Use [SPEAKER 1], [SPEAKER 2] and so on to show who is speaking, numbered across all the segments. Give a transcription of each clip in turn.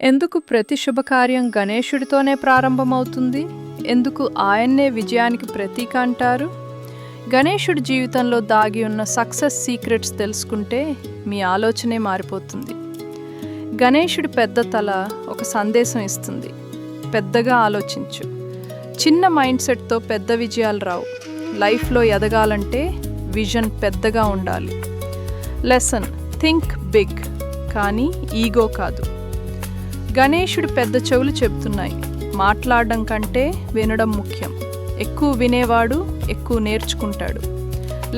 [SPEAKER 1] ఎందుకు ప్రతి శుభకార్యం గణేశుడితోనే ప్రారంభమవుతుంది? ఎందుకు ఆయన్నే విజయానికి ప్రతీక అంటారు? గణేశుడి జీవితంలో దాగి ఉన్న సక్సెస్ సీక్రెట్స్ తెలుసుకుంటే మీ ఆలోచనే మారిపోతుంది. గణేశుడి పెద్ద తల ఒక సందేశం ఇస్తుంది. పెద్దగా ఆలోచించు. చిన్న మైండ్ సెట్తో పెద్ద విజయాలు రావు. లైఫ్లో ఎదగాలంటే విజన్ పెద్దగా ఉండాలి. లెసన్: థింక్ బిగ్, కానీ ఈగో కాదు. గణేశుడి పెద్ద చెవులు చెబుతున్నాయి, మాట్లాడడం కంటే వినడం ముఖ్యం. ఎక్కువ వినేవాడు ఎక్కువ నేర్చుకుంటాడు.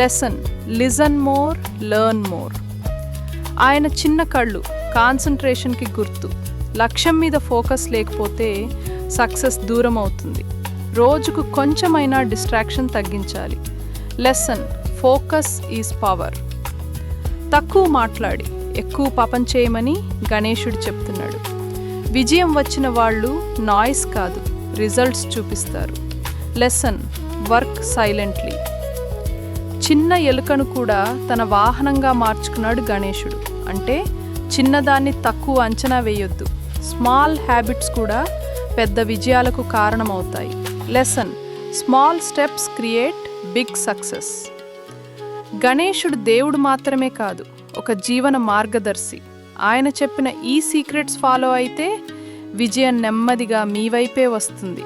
[SPEAKER 1] Lesson: listen more, learn more. ఆయన చిన్న కళ్ళు కాన్సంట్రేషన్కి గుర్తు. లక్ష్యం మీద ఫోకస్ లేకపోతే సక్సెస్ దూరం అవుతుంది. రోజుకు కొంచెమైనా డిస్ట్రాక్షన్ తగ్గించాలి. Lesson: focus is power. తక్కువ మాట్లాడి ఎక్కువ పాపం చేయమని గణేశుడు చెప్తున్నాడు. విజయం వచ్చిన వాళ్ళు నాయిస్ కాదు, రిజల్ట్స్ చూపిస్తారు. Lesson: work silently. చిన్న ఎలుకను కూడా తన వాహనంగా మార్చుకున్నాడు గణేశుడు. అంటే చిన్నదాన్ని తక్కువ అంచనా వేయొద్దు. స్మాల్ హ్యాబిట్స్ కూడా పెద్ద విజయాలకు కారణమవుతాయి. Lesson: small steps create big success. గణేశుడు దేవుడు మాత్రమే కాదు, ఒక జీవన మార్గదర్శి. ఆయన చెప్పిన ఈ సీక్రెట్స్ ఫాలో అయితే విజయం నెమ్మదిగా మీ వైపే వస్తుంది.